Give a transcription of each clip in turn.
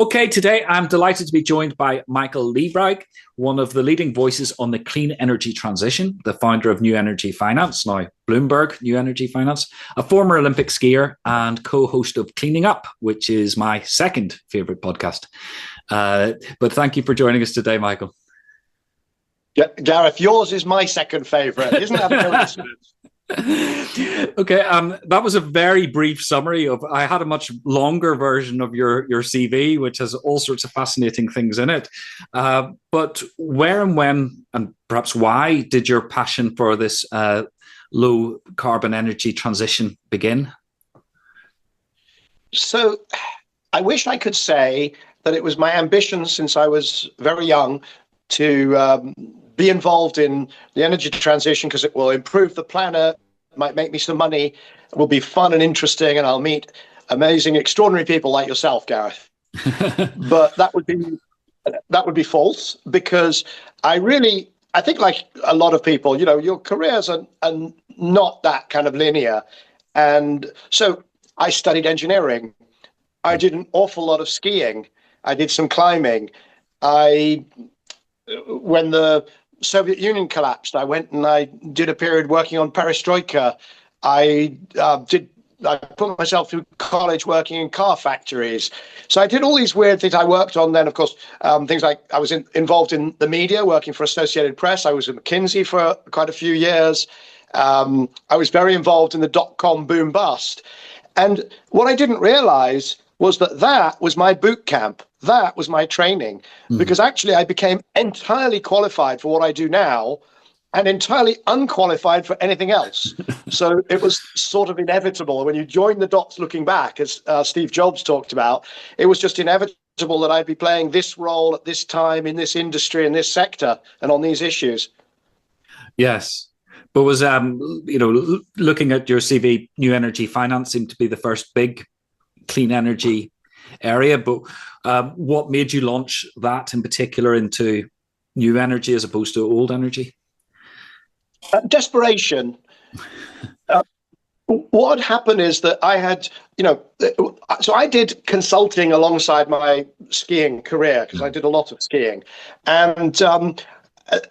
Okay, today I'm delighted to be joined by Michael Liebreich, one of the leading voices on the clean energy transition, the founder of New Energy Finance, now Bloomberg New Energy Finance, a former Olympic skier and co-host of Cleaning Up, which is my second favorite podcast. But thank you for joining us today, Michael. Gareth, yours is my second favorite. Isn't that a coincidence? Okay, that was a very brief summary of. I had a much longer version of your CV, which has all sorts of fascinating things in it. But where and when, and perhaps why, did your passion for this low carbon energy transition begin? So, I wish I could say that it was my ambition since I was very young to be involved in the energy transition because it will improve the planet, might make me some money, it will be fun and interesting, and I'll meet amazing, extraordinary people like yourself, Gareth. But that would be false, because I think like a lot of people, your careers are not that kind of linear. And so I studied engineering. I did an awful lot of skiing. I did some climbing. When the Soviet Union collapsed, I went and I did a period working on perestroika. I put myself through college working in car factories. So I did all these weird things. I worked on then, of course, things like I was involved in the media, working for Associated Press. I was at McKinsey for quite a few years. I was very involved in the dot-com boom bust. And what I didn't realize was that was my boot camp. That was my training, because actually I became entirely qualified for what I do now and entirely unqualified for anything else. So it was sort of inevitable. When you join the dots looking back, as Steve Jobs talked about, it was just inevitable that I'd be playing this role at this time in this industry, in this sector, and on these issues. Yes. But was, looking at your CV, New Energy Finance seemed to be the first big clean energy area, but what made you launch that in particular into new energy as opposed to old energy? Desperation. What happened is that I had, so I did consulting alongside my skiing career because I did a lot of skiing. And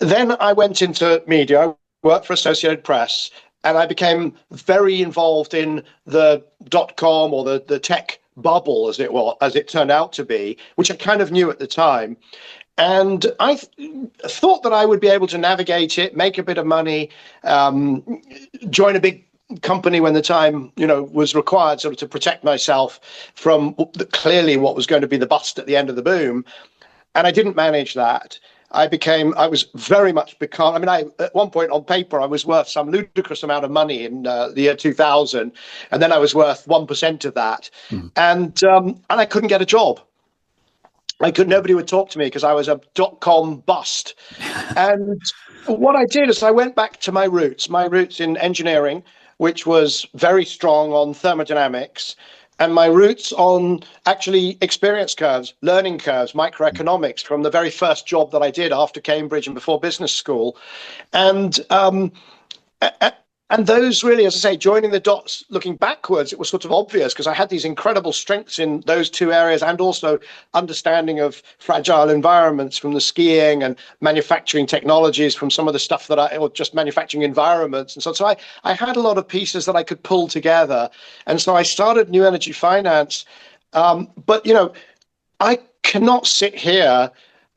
then I went into media. I worked for Associated Press, and I became very involved in the dot-com or the tech bubble, as it turned out to be, which I kind of knew at the time. And I thought that I would be able to navigate it, make a bit of money, join a big company when the time, was required, sort of to protect myself from clearly what was going to be the bust at the end of the boom. And I didn't manage that. I was very much become, at one point on paper, I was worth some ludicrous amount of money in the year 2000. And then I was worth 1% of that. And I couldn't get a job. Nobody would talk to me because I was a dot-com bust. And what I did is I went back to my roots in engineering, which was very strong on thermodynamics, and my roots on actually experience curves, learning curves, microeconomics from the very first job that I did after Cambridge and before business school. And those really, as I say, joining the dots, looking backwards, it was sort of obvious because I had these incredible strengths in those two areas, and also understanding of fragile environments from the skiing, and manufacturing technologies from some of the stuff or just manufacturing environments. And so I had a lot of pieces that I could pull together. And so I started New Energy Finance. But, I cannot sit here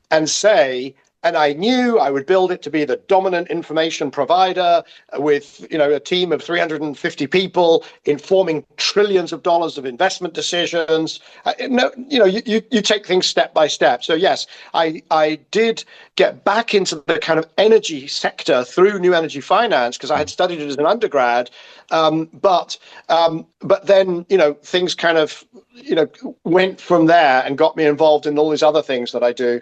and say, and I knew I would build it to be the dominant information provider with, a team of 350 people informing trillions of dollars of investment decisions. You take things step by step. So yes, I did get back into the kind of energy sector through New Energy Finance because I had studied it as an undergrad. But then, things kind of, went from there and got me involved in all these other things that I do.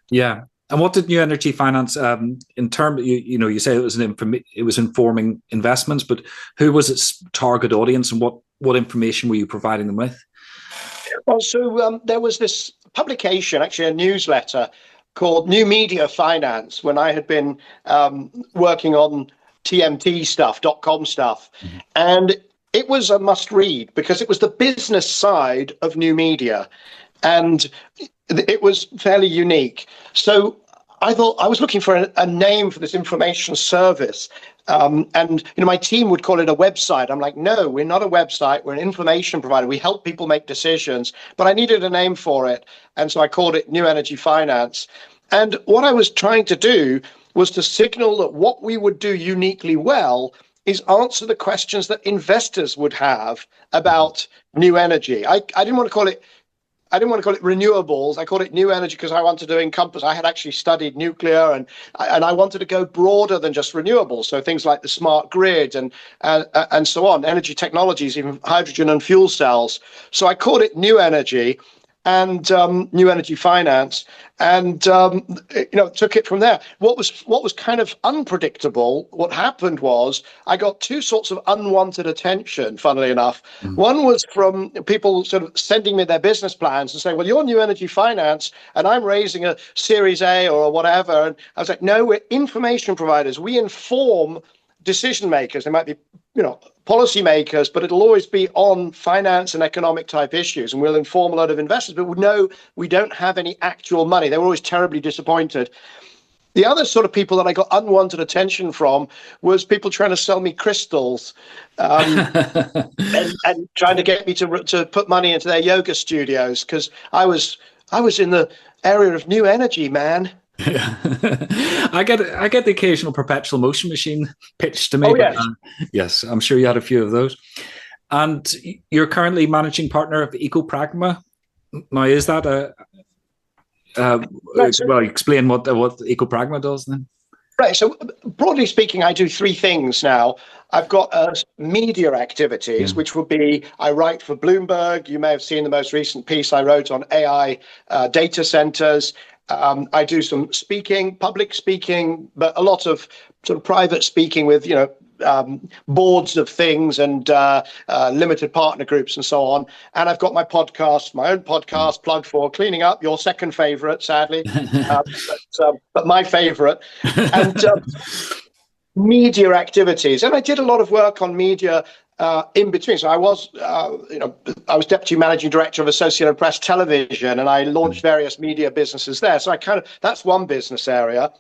Yeah. And what did New Energy Finance, in terms, you say it was informing investments, but who was its target audience, and what information were you providing them with? Well, so there was this publication, actually a newsletter called New Media Finance, when I had been working on TMT stuff, .com stuff, and it was a must read because it was the business side of new media. and it was fairly unique. So I thought I was looking for a name for this information service. And my team would call it a website. I'm like, no, we're not a website. We're an information provider. We help people make decisions. But I needed a name for it. And so I called it New Energy Finance. And what I was trying to do was to signal that what we would do uniquely well is answer the questions that investors would have about new energy. I didn't want to call it renewables. I called it new energy because I wanted to encompass. I had actually studied nuclear, and I wanted to go broader than just renewables. So things like the smart grid and so on, energy technologies, even hydrogen and fuel cells. So I called it new energy and New Energy Finance, and took it from there. What was kind of unpredictable, what happened was I got two sorts of unwanted attention, funnily enough. One was from people sort of sending me their business plans and saying, well, you're New Energy Finance and I'm raising a Series A or whatever. And I was like, no, we're information providers. We inform decision makers. They might be, policy makers, but it'll always be on finance and economic type issues. And we'll inform a lot of investors, but we know we don't have any actual money. They were always terribly disappointed. The other sort of people that I got unwanted attention from was people trying to sell me crystals and trying to get me to put money into their yoga studios, because I was in the area of new energy, man. Yeah. I get the occasional perpetual motion machine pitched to me. Oh, yes. Yes, I'm sure you had a few of those. And you're currently managing partner of EcoPragma. Now, is that well, explain what EcoPragma does then. Right. So broadly speaking, I do three things now. I've got media activities, which would be I write for Bloomberg. You may have seen the most recent piece I wrote on AI data centers. I do some speaking, public speaking, but a lot of sort of private speaking with, boards of things and limited partner groups and so on. And I've got my podcast, my own podcast, Plug for Cleaning Up, your second favorite, sadly, but my favorite. And media activities. And I did a lot of work on media in between. So I was deputy managing director of Associated Press Television, and I launched various media businesses there. So that's one business area.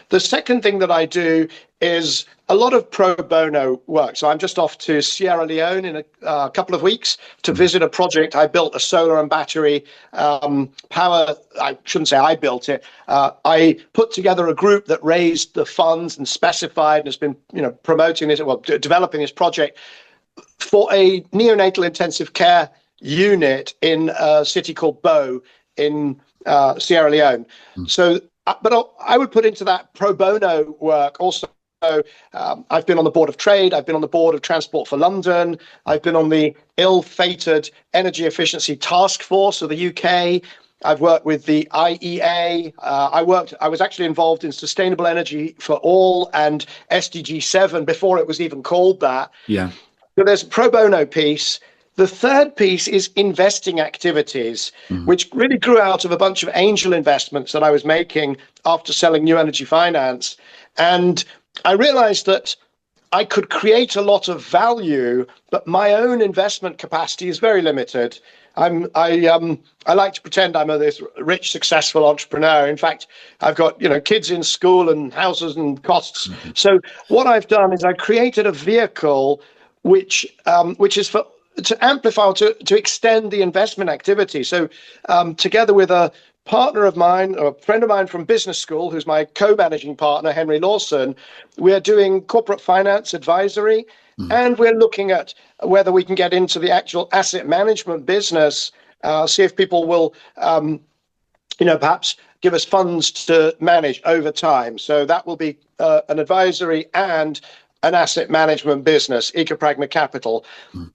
The second thing that I do is a lot of pro bono work. So I'm just off to Sierra Leone in a couple of weeks to visit a project. I built a solar and battery power. I shouldn't say I built it. I put together a group that raised the funds and specified and has been, promoting this, developing this project for a neonatal intensive care unit in a city called Bo in Sierra Leone. So, but I would put into that pro bono work also. I've been on the board of trade. I've been on the board of Transport for London. I've been on the ill-fated Energy Efficiency Task Force of the UK. I've worked with the IEA. I was actually involved in Sustainable Energy for All and SDG 7 before it was even called that. Yeah. So there's a pro bono piece. The third piece is investing activities, which really grew out of a bunch of angel investments that I was making after selling New Energy Finance. And I realized that I could create a lot of value, but my own investment capacity is very limited. I like to pretend I'm this rich, successful entrepreneur. In fact, I've got kids in school and houses and costs. So what I've done is I created a vehicle which is to amplify or to extend the investment activity. So together with a partner of mine, or a friend of mine from business school, who's my co-managing partner, Henry Lawson, we're doing corporate finance advisory, and we're looking at whether we can get into the actual asset management business, see if people will, perhaps give us funds to manage over time. So that will be an advisory and an asset management business, EcoPragma Capital.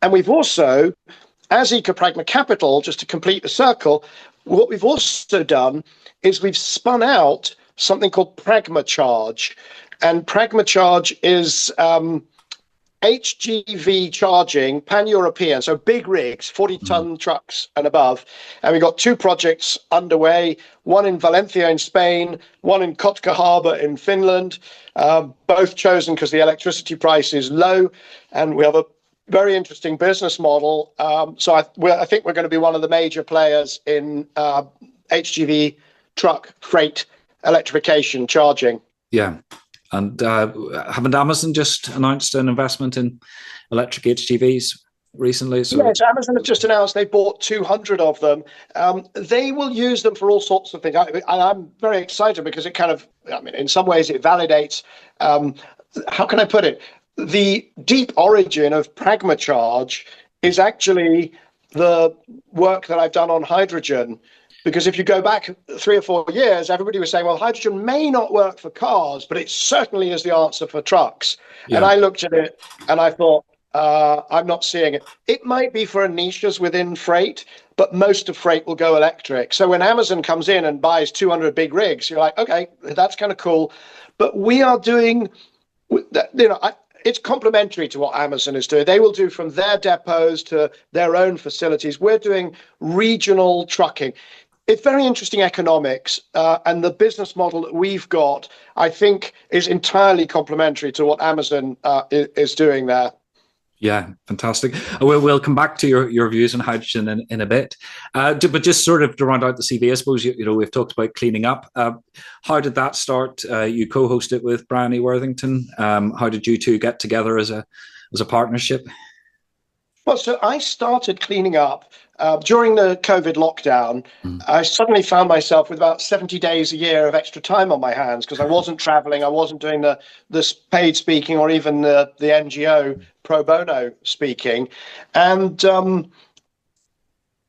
And we've also, as EcoPragma Capital, just to complete the circle, what we've also done is we've spun out something called Pragma Charge. And Pragma Charge is HGV charging, pan-European, so big rigs, 40-ton trucks and above. And we've got two projects underway, one in Valencia in Spain, one in Kotka Harbour in Finland, both chosen because the electricity price is low. And we have a very interesting business model. So I think we're going to be one of the major players in HGV truck freight electrification charging. Yeah. And haven't Amazon just announced an investment in electric HGVs recently? So yes, Amazon has just announced they bought 200 of them. They will use them for all sorts of things. I'm very excited because it kind of, I mean, in some ways it validates, how can I put it? The deep origin of Pragmacharge is actually the work that I've done on hydrogen. Because if you go back 3 or 4 years, everybody was saying, well, hydrogen may not work for cars, but it certainly is the answer for trucks. Yeah. And I looked at it and I thought, I'm not seeing it. It might be for niches within freight, but most of freight will go electric. So when Amazon comes in and buys 200 big rigs, you're like, okay, that's kind of cool. But we are doing, it's complementary to what Amazon is doing. They will do from their depots to their own facilities. We're doing regional trucking. It's very interesting economics, and the business model that we've got, I think, is entirely complementary to what Amazon is doing there. Yeah, fantastic. We'll come back to your views on hydrogen in a bit, but just sort of to round out the CV, I suppose we've talked about cleaning up. How did that start? You co-hosted with Brian E. Worthington. How did you two get together as a partnership? Well, so I started cleaning up during the COVID lockdown. I suddenly found myself with about 70 days a year of extra time on my hands because I wasn't traveling, I wasn't doing the paid speaking or even the NGO pro bono speaking. And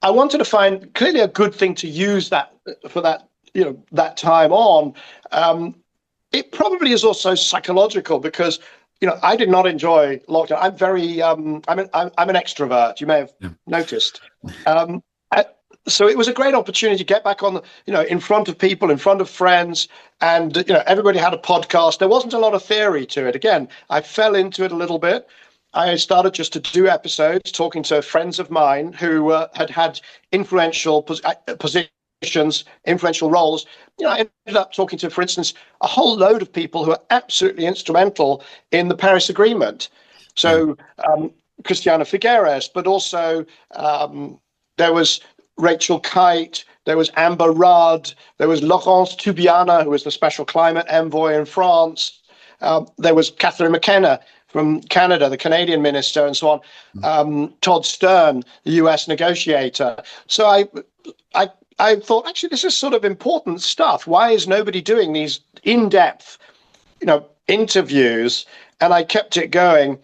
I wanted to find clearly a good thing to use that for that, that time on. It probably is also psychological because I did not enjoy lockdown. I'm very, I'm an extrovert. You may have noticed. So it was a great opportunity to get back on, in front of people, in front of friends, and everybody had a podcast. There wasn't a lot of theory to it. Again, I fell into it a little bit. I started just to do episodes, talking to friends of mine who had influential positions, influential roles. I ended up talking to, for instance, a whole load of people who are absolutely instrumental in the Paris Agreement. So Christiana Figueres, but also there was Rachel Kite, there was Amber Rudd, there was Laurence Tubiana, who was the special climate envoy in France. There was Catherine McKenna from Canada, the Canadian minister, and so on. Todd Stern, the US negotiator. So I thought, actually, this is sort of important stuff. Why is nobody doing these in-depth, interviews? And I kept it going.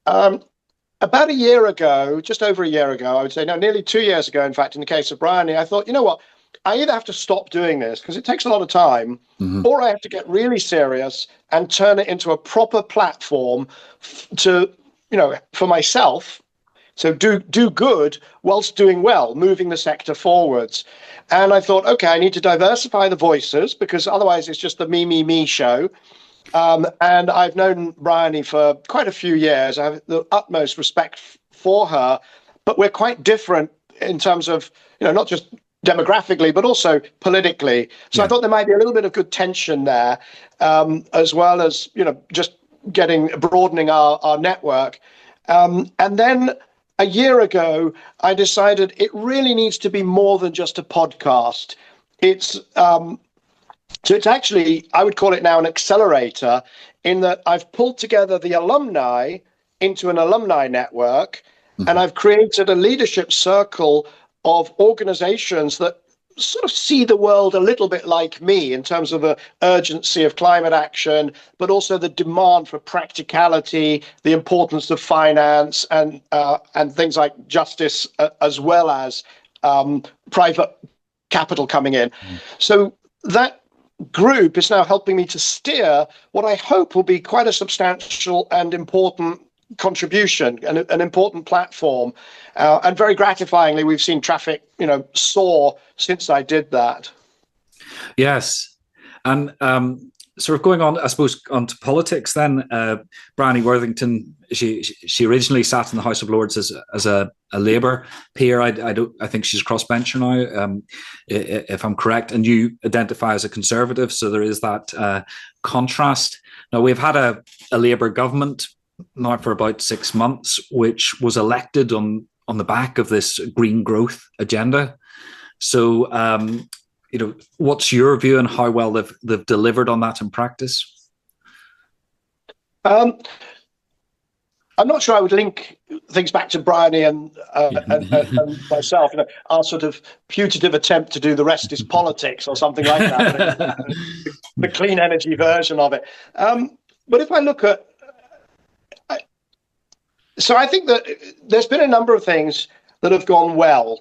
About a year ago, just over a year ago, I would say, no, nearly 2 years ago, in fact, in the case of Brian, I thought, you know what? I either have to stop doing this because it takes a lot of time, or I have to get really serious and turn it into a proper platform for myself. So do good whilst doing well, moving the sector forwards. And I thought, okay, I need to diversify the voices because otherwise it's just the me show. And I've known Bryony for quite a few years. I have the utmost respect for her, but we're quite different in terms of, not just demographically, but also politically. So I thought there might be a little bit of good tension there, as well as, just broadening our network. And then a year ago, I decided it really needs to be more than just a podcast. It's actually, I would call it now an accelerator in that I've pulled together the alumni into an alumni network, and I've created a leadership circle of organizations that sort of see the world a little bit like me in terms of the urgency of climate action, but also the demand for practicality, the importance of finance, and things like justice, as well as private capital coming in. So that group is now helping me to steer what I hope will be quite a substantial and important contribution and an important platform. And very gratifyingly, we've seen traffic, soar since I did that. Yes. And sort of going on, I suppose, onto politics then, Bryony Worthington, she originally sat in the House of Lords as a Labour peer. I think she's a crossbencher now, if I'm correct. And you identify as a Conservative, so there is that contrast. Now, we've had a Labour government now for about 6 months, which was elected on the back of this green growth agenda. So, what's your view on how well they've delivered on that in practice? I'm not sure I would link things back to Bryony and myself, our sort of putative attempt to do the rest is politics or something like that, the clean energy version of it. But if I look at, so I think that there's been a number of things that have gone well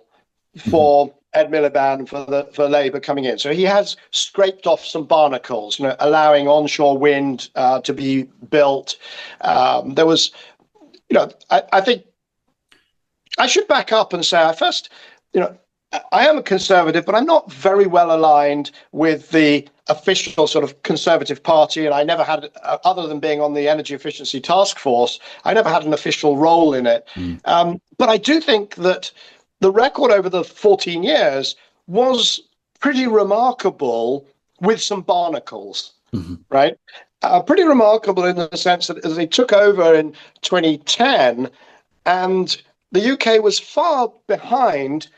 for Ed Miliband, for Labour coming in. So he has scraped off some barnacles, allowing onshore wind to be built. There was, I think I should back up and say, first, I am a conservative, but I'm not very well aligned with the official sort of Conservative Party. And I never had, other than being on the Energy Efficiency Task Force, I never had an official role in it. But I do think that the record over the 14 years was pretty remarkable with some barnacles, right? Pretty remarkable in the sense that as they took over in 2010, and the UK was far behind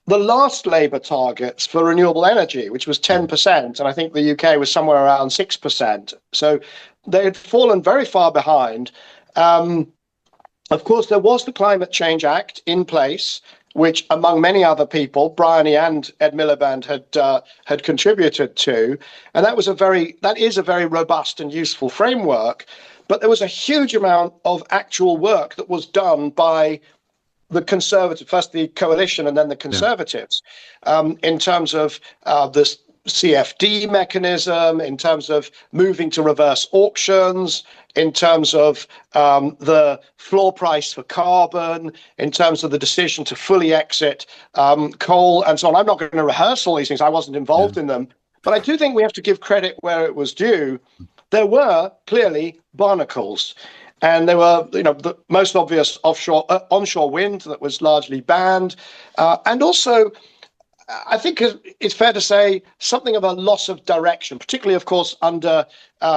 the last Labour targets for renewable energy, which was 10%, and I think the UK was somewhere around 6%. So they had fallen very far behind. Of course, there was the Climate Change Act in place, which, among many other people, Bryony and Ed Miliband had contributed to, and that is a very robust and useful framework. But there was a huge amount of actual work that was done by the Conservative, first the coalition and then the Conservatives, in terms of this CFD mechanism, in terms of moving to reverse auctions, in terms of the floor price for carbon, in terms of the decision to fully exit coal and so on. I'm not going to rehearse all these things. I wasn't involved in them. But I do think we have to give credit where it was due. There were clearly barnacles. And there were, the most obvious onshore wind that was largely banned. And also, I think it's fair to say something of a loss of direction, particularly, of course, under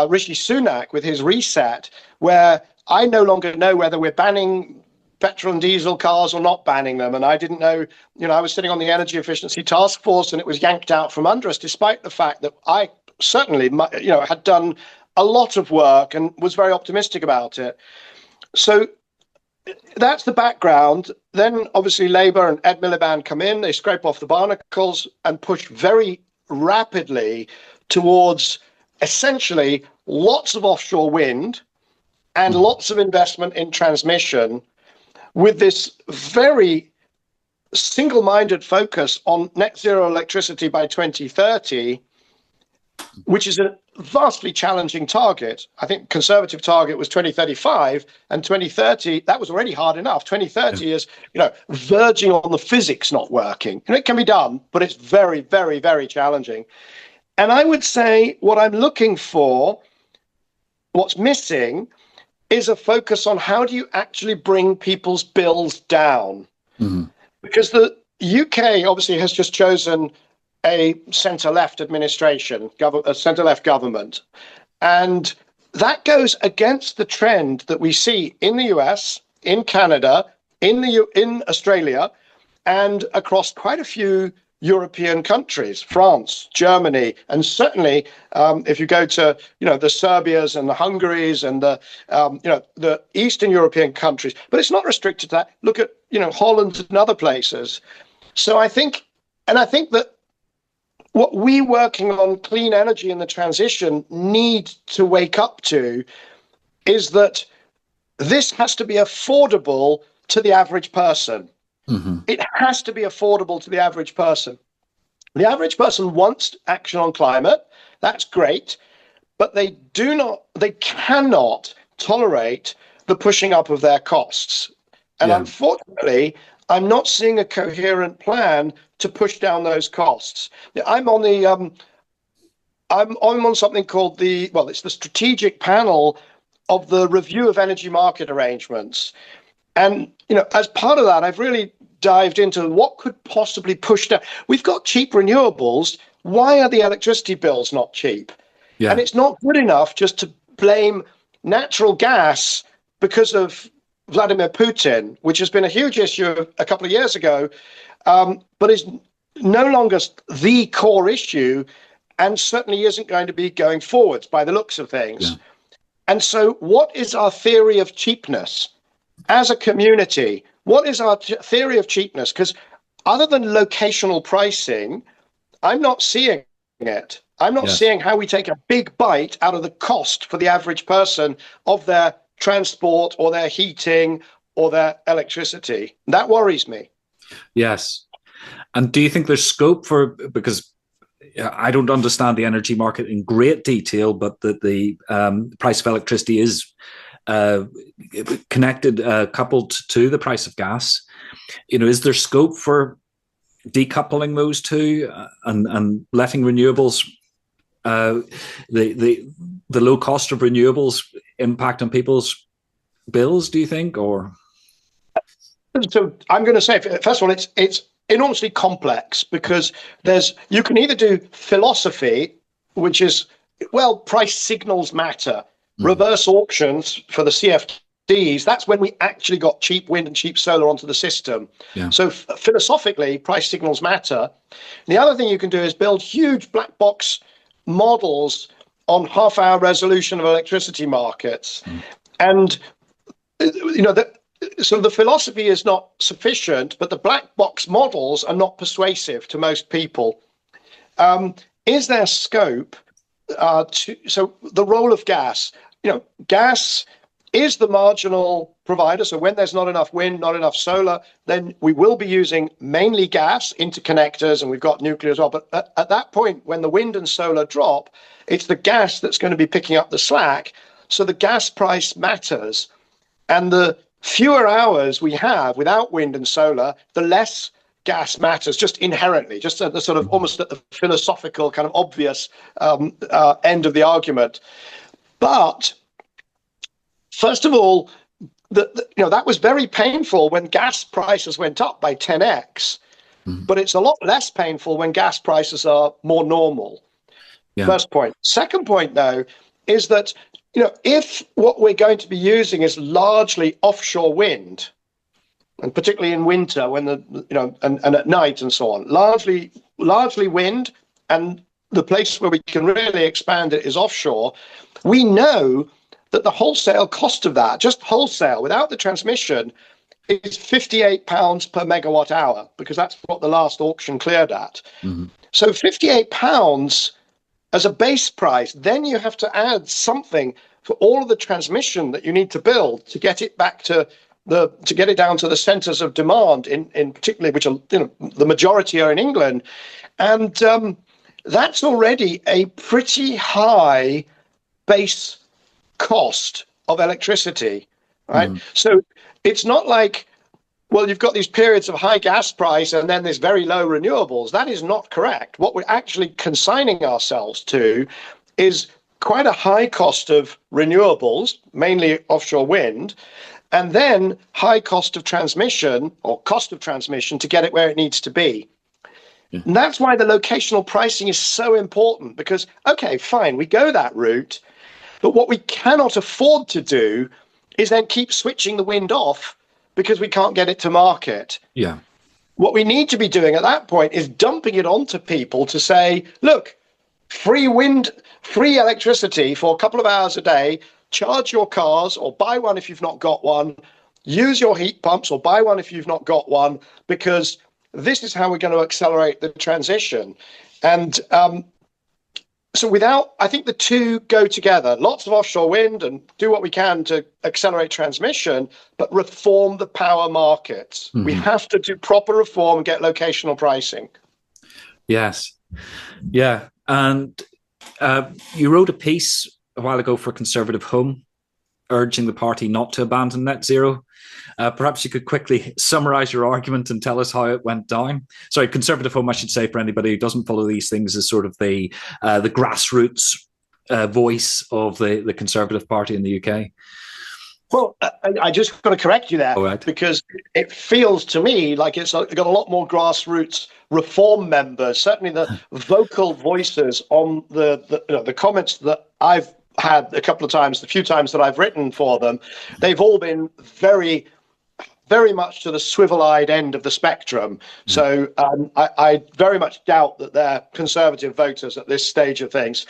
Rishi Sunak with his reset, where I no longer know whether we're banning petrol and diesel cars or not banning them. And I didn't know, I was sitting on the Energy Efficiency Task Force and it was yanked out from under us, despite the fact that I certainly, had done a lot of work and was very optimistic about it. So that's the background. Then obviously Labour and Ed Miliband come in, they scrape off the barnacles and push very rapidly towards essentially lots of offshore wind and lots of investment in transmission, with this very single-minded focus on net zero electricity by 2030, which is a vastly challenging target. I think Conservative target was 2035, and 2030, that was already hard enough. 2030 is, verging on the physics not working. And it can be done, but it's very, very, very challenging. And I would say what I'm looking for, what's missing, is a focus on how do you actually bring people's bills down? Because the UK obviously has just chosen a centre-left administration, a centre-left government. And that goes against the trend that we see in the US, in Canada, in Australia, and across quite a few European countries, France, Germany, and certainly if you go to, the Serbias and the Hungaries and the Eastern European countries, but it's not restricted to that. Look at, Holland and other places. So I think that what we working on clean energy and the transition need to wake up to is that this has to be affordable to the average person. It has to be affordable to the average person. The average person wants action on climate. That's great. But they cannot tolerate the pushing up of their costs. And unfortunately, I'm not seeing a coherent plan to push down those costs. I'm on something called it's the strategic panel of the review of energy market arrangements. And, as part of that, I've really dived into what could possibly push down. We've got cheap renewables. Why are the electricity bills not cheap? And it's not good enough just to blame natural gas because of Vladimir Putin, which has been a huge issue a couple of years ago, but is no longer the core issue, and certainly isn't going to be going forwards by the looks of things. Yeah. And so what is our theory of cheapness as a community? What is our theory of cheapness? Because other than locational pricing, I'm not seeing it. I'm not seeing how we take a big bite out of the cost for the average person of their transport or their heating or their electricity. That worries me. Yes. And do you think there's scope for, because I don't understand the energy market in great detail, but that the price of electricity is connected, coupled to the price of gas. Is there scope for decoupling those two and letting renewables, the low cost of renewables impact on people's bills, do you think? Or so I'm going to say, first of all, it's enormously complex, because you can either do philosophy, which is, well, price signals matter, reverse auctions for the CFDs. That's when we actually got cheap wind and cheap solar onto the system. Yeah. So philosophically, price signals matter. The other thing you can do is build huge black box models on half-hour resolution of electricity markets. And, so the philosophy is not sufficient, but the black box models are not persuasive to most people. Is there scope so the role of gas, gas is the marginal provider. So when there's not enough wind, not enough solar, then we will be using mainly gas interconnectors, and we've got nuclear as well. But at that point, when the wind and solar drop, it's the gas that's going to be picking up the slack. So the gas price matters. And the fewer hours we have without wind and solar, the less gas matters, just inherently, just at the sort of almost at the philosophical kind of obvious end of the argument. But first of all, that was very painful when gas prices went up by 10x, but it's a lot less painful when gas prices are more normal. Yeah. First point. Second point, though, is that if what we're going to be using is largely offshore wind, and particularly in winter when and at night and so on, largely wind, and the place where we can really expand it is offshore, we know that the wholesale cost of that, just wholesale without the transmission, is £58 per megawatt hour, because that's what the last auction cleared at. So £58 as a base price, then you have to add something for all of the transmission that you need to build to get it back to get it down to the centers of demand in particularly, which are, the majority are in England. And that's already a pretty high base cost of electricity, right? So it's not like, well, you've got these periods of high gas price and then there's very low renewables. That is not correct. What we're actually consigning ourselves to is quite a high cost of renewables, mainly offshore wind, and then high cost of transmission to get it where it needs to be. And that's why the locational pricing is so important, because, okay, fine, we go that route, but what we cannot afford to do is then keep switching the wind off because we can't get it to market. Yeah. What we need to be doing at that point is dumping it onto people to say, look, free wind, free electricity for a couple of hours a day, charge your cars or buy one if you've not got one, use your heat pumps or buy one if you've not got one, because this is how we're going to accelerate the transition. And so I think the two go together, lots of offshore wind and do what we can to accelerate transmission, but reform the power markets. We have to do proper reform and get locational pricing. Yes. Yeah. And you wrote a piece a while ago for Conservative Home, urging the party not to abandon net zero. Perhaps you could quickly summarize your argument and tell us how it went down. Sorry, Conservative Home, I should say, for anybody who doesn't follow these things, is sort of the grassroots voice of the Conservative Party in the UK. Well, I just got to correct you there, because it feels to me like it's got a lot more grassroots reform members. Certainly the vocal voices on the comments that I've had a couple of times, the few times that I've written for them, they've all been very, very much to the swivel-eyed end of the spectrum. So I very much doubt that they're conservative voters at this stage of things.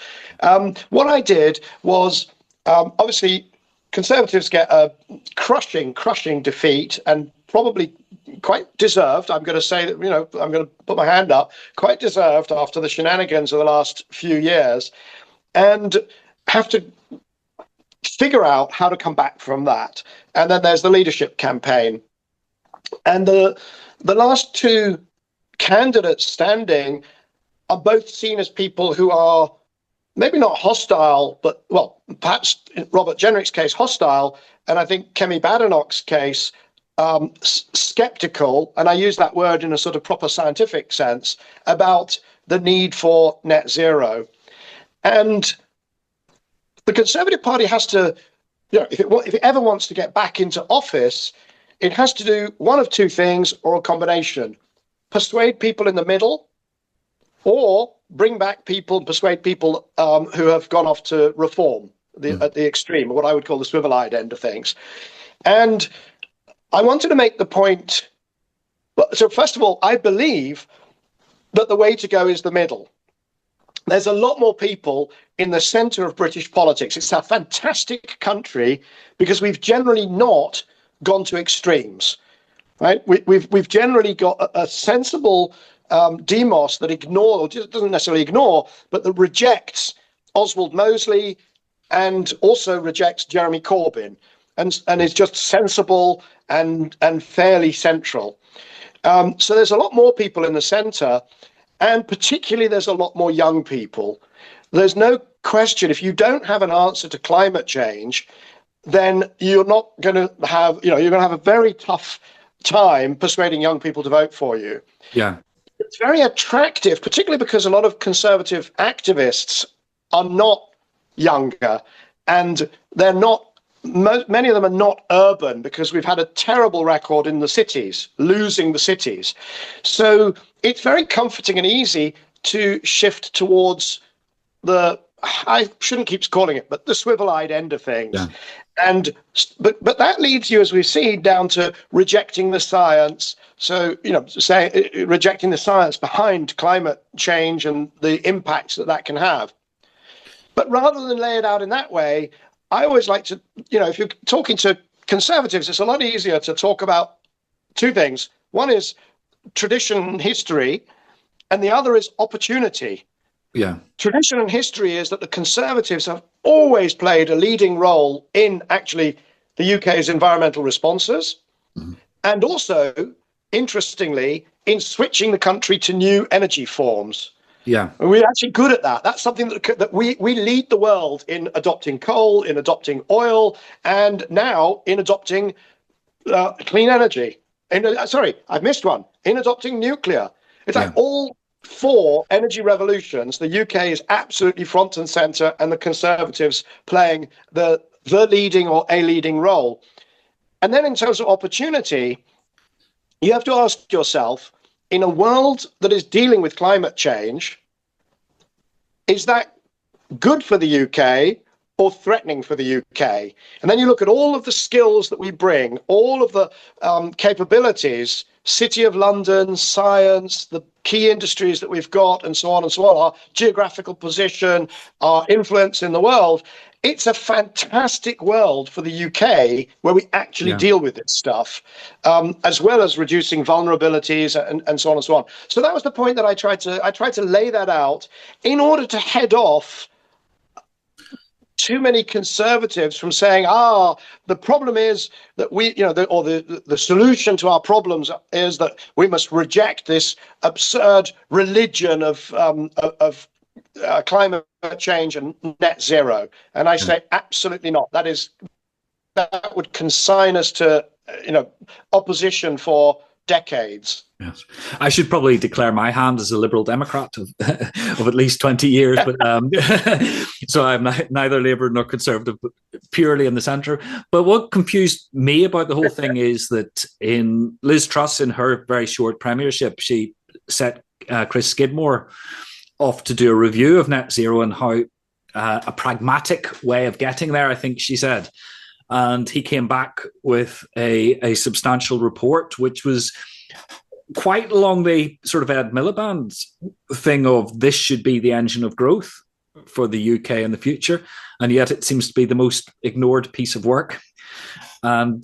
What I did was, obviously, Conservatives get a crushing defeat, and probably quite deserved. I'm going to say that, I'm going to put my hand up, quite deserved after the shenanigans of the last few years, and have to figure out how to come back from that. And then there's the leadership campaign. And the last two candidates standing are both seen as people who are maybe not hostile, but, well, perhaps in Robert Jenrick's case, hostile, and I think Kemi Badenoch's case, skeptical, and I use that word in a sort of proper scientific sense, about the need for net zero. And the Conservative Party has to, if it ever wants to get back into office, it has to do one of two things or a combination: persuade people in the middle, or bring back people and persuade people who have gone off to reform at the extreme, what I would call the swivel-eyed end of things. And I wanted to make the point, so first of all, I believe that the way to go is the middle. There's a lot more people in the centre of British politics. It's a fantastic country because we've generally not gone to extremes, right? We've generally got a sensible demos that doesn't necessarily ignore, but that rejects Oswald Mosley and also rejects Jeremy Corbyn, and is just sensible and fairly central. So there's a lot more people in the centre, and particularly there's a lot more young people. There's no question, if you don't have an answer to climate change, then you're not going to have, you're going to have a very tough time persuading young people to vote for you. Yeah. It's very attractive, particularly because a lot of conservative activists are not younger, and they're not, many of them are not urban, because we've had a terrible record in the cities, losing the cities. So it's very comforting and easy to shift towards I shouldn't keep calling it, but the swivel-eyed end of things. Yeah. But that leads you, as we've seen, down to rejecting the science. So, rejecting the science behind climate change and the impacts that can have. But rather than lay it out in that way, I always like to, if you're talking to conservatives, it's a lot easier to talk about two things. One is tradition and history, and the other is opportunity. Yeah. Tradition and history is that the Conservatives have always played a leading role in actually the UK's environmental responses, and also, interestingly, in switching the country to new energy forms. Yeah. And we're actually good at that. That's something that we lead the world in adopting coal, in adopting oil, and now in adopting clean energy. Sorry, I've missed one. In adopting nuclear. It's like all four energy revolutions, the UK is absolutely front and centre, and the Conservatives playing the leading or a leading role. And then in terms of opportunity, you have to ask yourself, in a world that is dealing with climate change, is that good for the UK or threatening for the UK? And then you look at all of the skills that we bring, all of the capabilities, City of London, science, the key industries that we've got, and so on, our geographical position, our influence in the world. It's a fantastic world for the UK where we actually deal with this stuff, as well as reducing vulnerabilities and so on and so on. So that was the point that I tried to lay that out in order to head off too many conservatives from saying, the problem is that the solution to our problems is that we must reject this absurd religion of climate change and net zero. And I say, absolutely not. That would consign us to, opposition for decades. Yes, I should probably declare my hand as a Liberal Democrat of at least 20 years, but so I'm neither Labour nor Conservative, but purely in the centre. But what confused me about the whole thing is that in Liz Truss, in her very short premiership, she set Chris Skidmore off to do a review of net zero and how a pragmatic way of getting there, I think she said. And he came back with a substantial report, which was quite along the sort of Ed Miliband thing of this should be the engine of growth for the UK in the future. And yet it seems to be the most ignored piece of work. And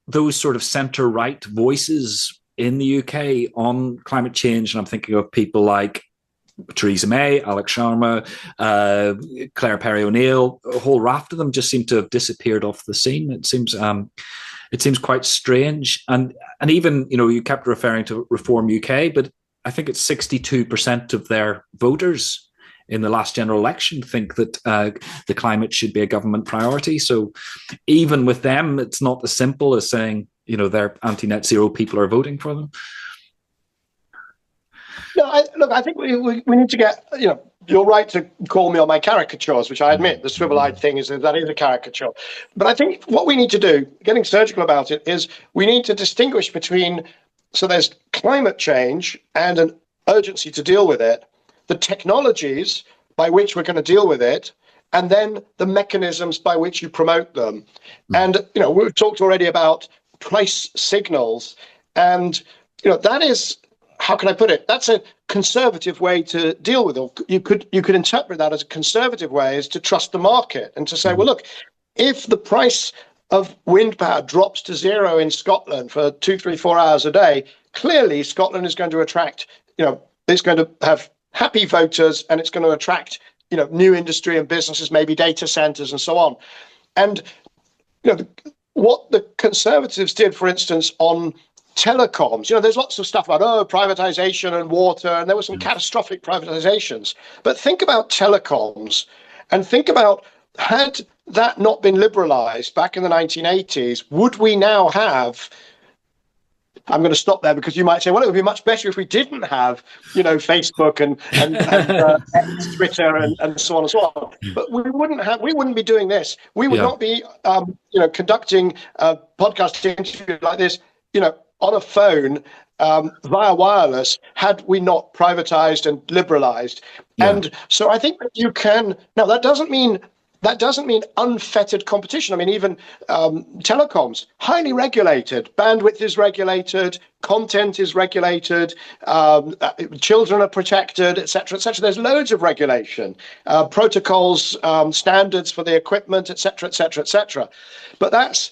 those sort of centre-right voices in the UK on climate change, and I'm thinking of people like Theresa May, Alex Sharma, Claire Perry O'Neill, a whole raft of them just seem to have disappeared off the scene. It seems quite strange. And even, you kept referring to Reform UK, but I think it's 62% of their voters in the last general election think that the climate should be a government priority. So even with them, it's not as simple as saying, they're anti-net zero people are voting for them. No, I think we need to get, you're right to call me on my caricatures, which I admit, the swivel-eyed thing is a caricature. But I think what we need to do, getting surgical about it, is we need to distinguish between, so there's climate change and an urgency to deal with it, the technologies by which we're going to deal with it, and then the mechanisms by which you promote them. And, we've talked already about price signals, and, that is, how can I put it? That's a conservative way to deal with it. You could interpret that as a conservative way, is to trust the market and to say, well, look, if the price of wind power drops to zero in Scotland for 2, 3, 4 hours a day, clearly Scotland is going to attract, it's going to have happy voters, and it's going to attract, new industry and businesses, maybe data centers and so on. And, what the Conservatives did, for instance, on telecoms, there's lots of stuff about, privatization and water, and there were some catastrophic privatizations. But think about telecoms and think about, had that not been liberalized back in the 1980s, would we now have, I'm going to stop there because you might say, well, it would be much better if we didn't have, Facebook and Twitter and so on and so on. But we wouldn't be doing this. We would not be, conducting a podcast interview like this, on a phone via wireless, had we not privatized and liberalized. Yeah. And so I think that you can, now that doesn't mean unfettered competition. I mean, even telecoms, highly regulated, bandwidth is regulated, content is regulated, children are protected, et cetera, et cetera. There's loads of regulation, protocols, standards for the equipment, et cetera, et cetera, et cetera. But that's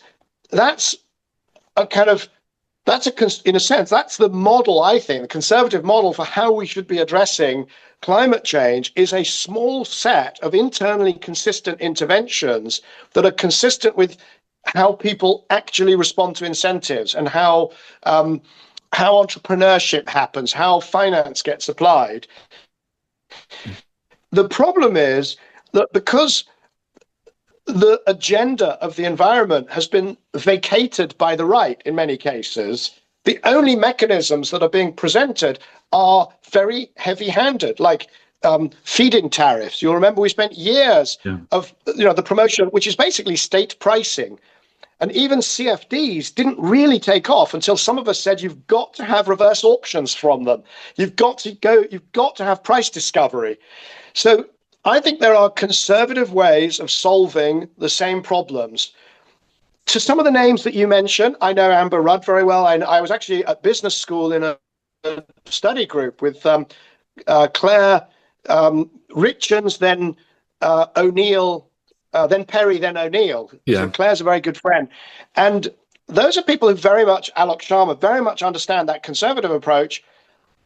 a kind of, in a sense, that's the model, I think, the Conservative model for how we should be addressing climate change, is a small set of internally consistent interventions that are consistent with how people actually respond to incentives and how entrepreneurship happens, how finance gets applied. The problem is that because the agenda of the environment has been vacated by the right in many cases, the only mechanisms that are being presented are very heavy-handed, like feed-in tariffs. You'll remember we spent years of the promotion, which is basically state pricing. And even CFDs didn't really take off until some of us said, you've got to have reverse auctions from them. You've got to have price discovery. So I think there are conservative ways of solving the same problems. To some of the names that you mentioned, I know Amber Rudd very well. I was actually at business school in a study group with Claire Richards, then O'Neill, then Perry, then O'Neill. Yeah. So Claire's a very good friend. And those are people who very much, Alex Sharma, very much understand that conservative approach.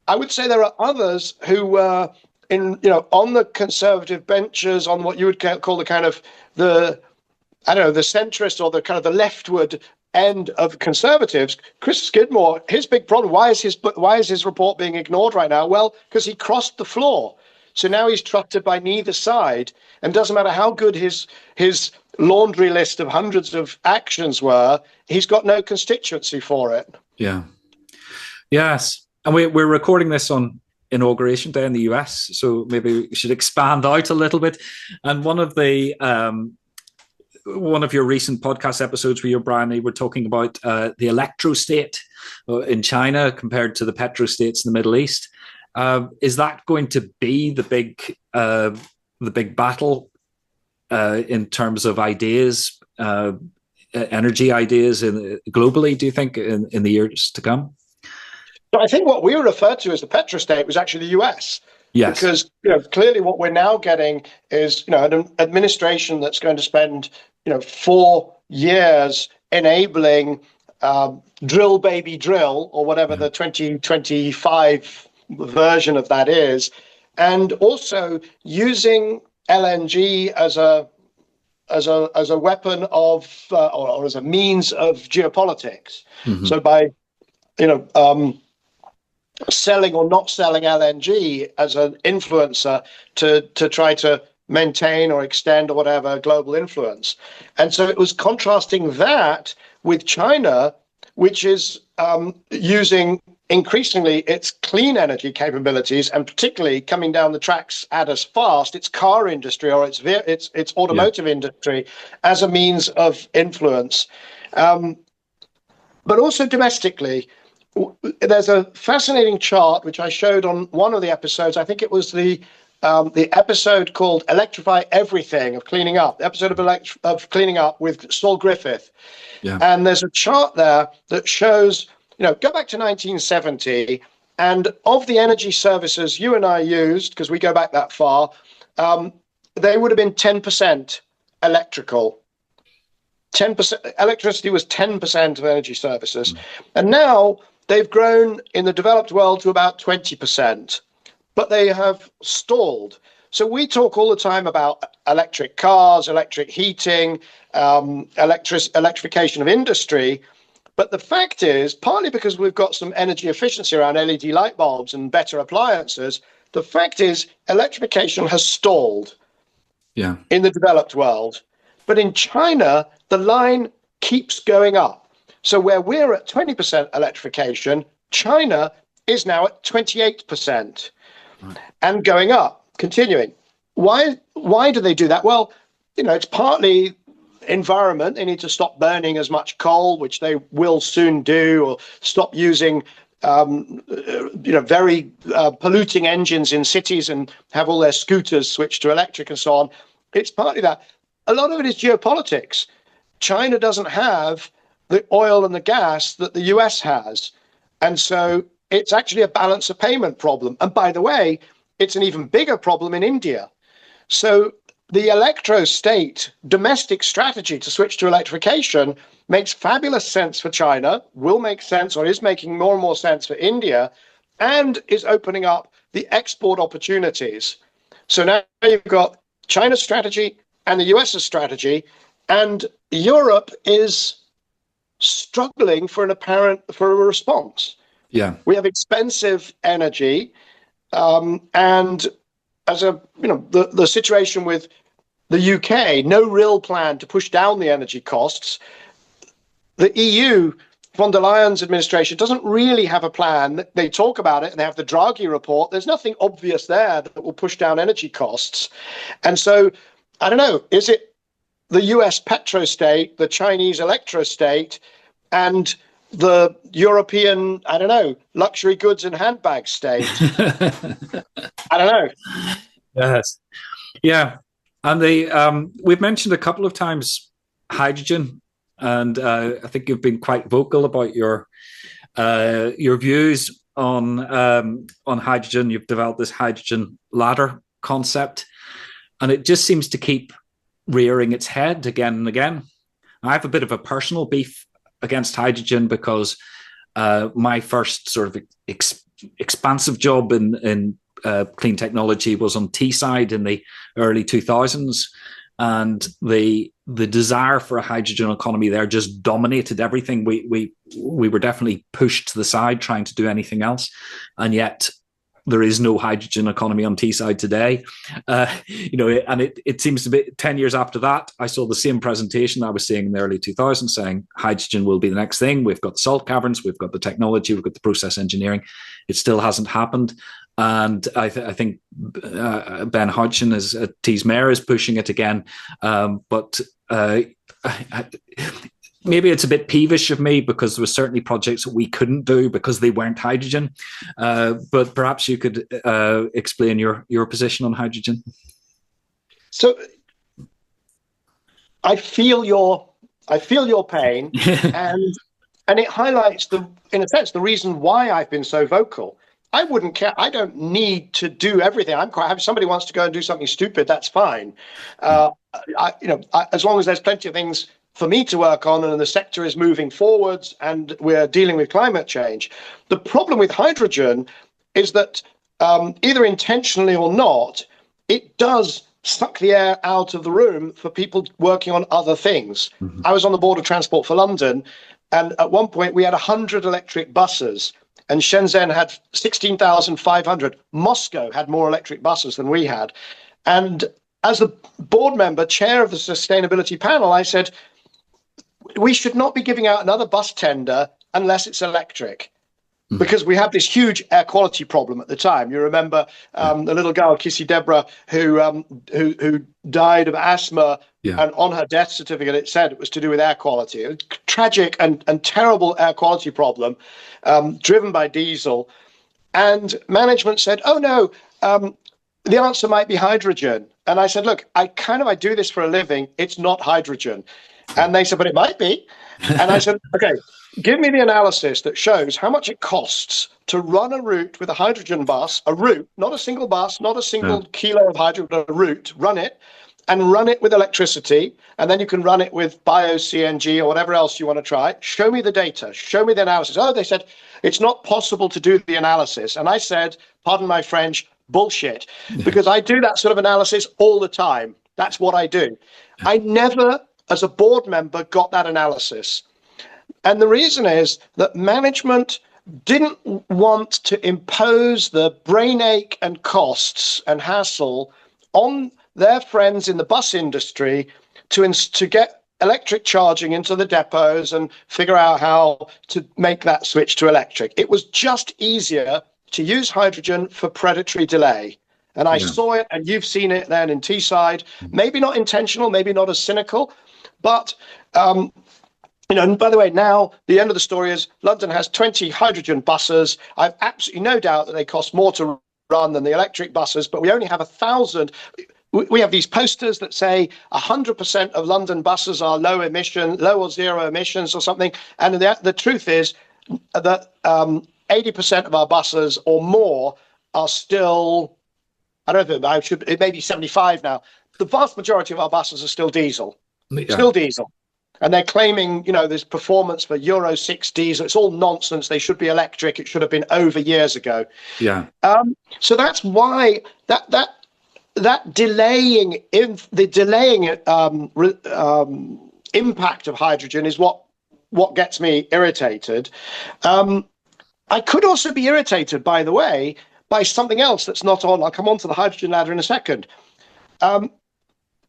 I would say there are others who were on the conservative benches, on what you would call the kind of the centrist or the kind of the leftward end of conservatives. Chris Skidmore, his big problem, why is his report being ignored right now? Well, because he crossed the floor. So now he's trusted by neither side, and doesn't matter how good his laundry list of hundreds of actions were, he's got no constituency for it. Yeah. Yes. And we're recording this on Inauguration Day in the US, so maybe we should expand out a little bit. And one of your recent podcast episodes where you, Brian, we were talking about the electrostate in China compared to the petrostates in the Middle East. Is that going to be the big battle in terms of ideas, energy ideas globally, do you think, in the years to come? So I think what we referred to as the petrostate was actually the US. Yes. Because clearly what we're now getting is an administration that's going to spend 4 years enabling drill baby drill, or whatever the 2025 version of that is, and also using LNG as a weapon of or as a means of geopolitics. Mm-hmm. So by selling or not selling LNG as an influencer to try to maintain or extend or whatever global influence. And so it was contrasting that with China, which is using increasingly its clean energy capabilities, and particularly coming down the tracks at us fast, its car industry or its automotive industry as a means of influence. But also domestically, there's a fascinating chart which I showed on one of the episodes. I think it was the episode called "Electrify Everything" of Cleaning Up. The episode of Cleaning Up with Saul Griffith. Yeah. And there's a chart there that shows, go back to 1970, and of the energy services you and I used, because we go back that far, they would have been 10% electrical. 10% electricity was 10% of energy services, and now they've grown in the developed world to about 20%, but they have stalled. So we talk all the time about electric cars, electric heating, electrification of industry. But the fact is, partly because we've got some energy efficiency around LED light bulbs and better appliances, the fact is electrification has stalled in the developed world. But in China, the line keeps going up. So where we're at 20% electrification, China is now at 28% and going up, continuing. Why do they do that? Well, it's partly environment. They need to stop burning as much coal, which they will soon do, or stop using very polluting engines in cities and have all their scooters switched to electric and so on. It's partly that. A lot of it is geopolitics. China doesn't have the oil and the gas that the US has. And so it's actually a balance of payment problem. And by the way, it's an even bigger problem in India. So the electrostate domestic strategy to switch to electrification makes fabulous sense for China, will make sense or is making more and more sense for India, and is opening up the export opportunities. So now you've got China's strategy and the US's strategy, and Europe is struggling for a response. Yeah, we have expensive energy, and as the situation with the UK, no real plan to push down the energy costs. The EU, von der Leyen's administration, doesn't really have a plan. They talk about it, and they have the Draghi report. There's nothing obvious there that will push down energy costs. And so, I don't know, is it the US petrostate, the Chinese electrostate, and the European, I don't know, luxury goods and handbag state? I don't know. Yes. Yeah. And we've mentioned a couple of times hydrogen, and I think you've been quite vocal about your views on hydrogen. You've developed this hydrogen ladder concept, and it just seems to keep rearing its head again and again. I have a bit of a personal beef against hydrogen because my first sort of expansive job in clean technology was on Teesside in the early 2000s, and the desire for a hydrogen economy there just dominated everything. We were definitely pushed to the side trying to do anything else, and yet there is no hydrogen economy on Teesside today. And it seems to be 10 years after that, I saw the same presentation I was seeing in the early 2000s saying hydrogen will be the next thing. We've got the salt caverns, we've got the technology, we've got the process engineering. It still hasn't happened. And I think Ben Hodgson as Tees Mayor is pushing it again. But maybe it's a bit peevish of me because there were certainly projects that we couldn't do because they weren't hydrogen. But perhaps you could explain your position on hydrogen. So I feel your pain, and it highlights in a sense, the reason why I've been so vocal. I wouldn't care. I don't need to do everything. I'm quite happy. If somebody wants to go and do something stupid, that's fine. As long as there's plenty of things for me to work on, and the sector is moving forwards, and we're dealing with climate change. The problem with hydrogen is that either intentionally or not, it does suck the air out of the room for people working on other things. Mm-hmm. I was on the board of Transport for London, and at one point we had 100 electric buses, and Shenzhen had 16,500. Moscow had more electric buses than we had. And as the board member, chair of the sustainability panel, I said, we should not be giving out another bus tender unless it's electric. Because we had this huge air quality problem at the time. You remember the little girl, Kissy Deborah, who died of asthma, and on her death certificate it said it was to do with air quality. A tragic and terrible air quality problem driven by diesel. And management said, oh no, the answer might be hydrogen. And I said, look, I do this for a living. It's not hydrogen. And they said, but it might be. And I said, okay, give me the analysis that shows how much it costs to run a route with a hydrogen bus, a route, not a single bus, not a single kilo of hydrogen, but a route, run it with electricity, and then you can run it with bio-CNG or whatever else you want to try. Show me the data, show me the analysis. Oh, they said, it's not possible to do the analysis. And I said, pardon my French, bullshit, because I do that sort of analysis all the time. That's what I do. I never, as a board member, got that analysis. And the reason is that management didn't want to impose the brain ache and costs and hassle on their friends in the bus industry to get electric charging into the depots and figure out how to make that switch to electric. It was just easier to use hydrogen for predatory delay. And I saw it, and you've seen it then in Teesside, maybe not intentional, maybe not as cynical, but and by the way, now the end of the story is London has 20 hydrogen buses. I've absolutely no doubt that they cost more to run than the electric buses, but we only have 1,000. We have these posters that say 100% of London buses are low or zero emissions or something. And the truth is that 80% of our buses or more are still, I don't know, it may be 75 now. The vast majority of our buses are still diesel, And they're claiming, there's performance for Euro 6 diesel. It's all nonsense. They should be electric. It should have been over years ago. Yeah. So that's why that delaying impact of hydrogen is what gets me irritated. I could also be irritated, by the way, by something else that's not on. I'll come on to the hydrogen ladder in a second.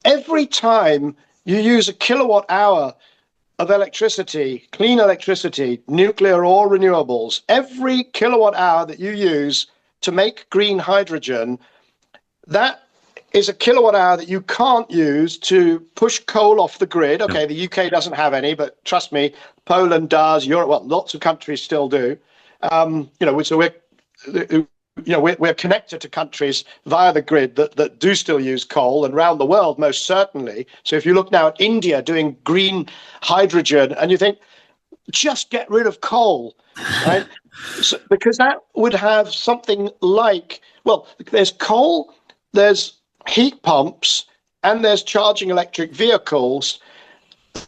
Every time you use a kilowatt hour of electricity, clean electricity, nuclear or renewables, every kilowatt hour that you use to make green hydrogen, that is a kilowatt hour that you can't use to push coal off the grid. Okay, the UK doesn't have any, but trust me, Poland does, Europe, well, lots of countries still do. So we're connected to countries via the grid that do still use coal, and around the world most certainly. So if you look now at India doing green hydrogen, and you think, just get rid of coal, right? Because that would have something like, well, there's coal, there's heat pumps, and there's charging electric vehicles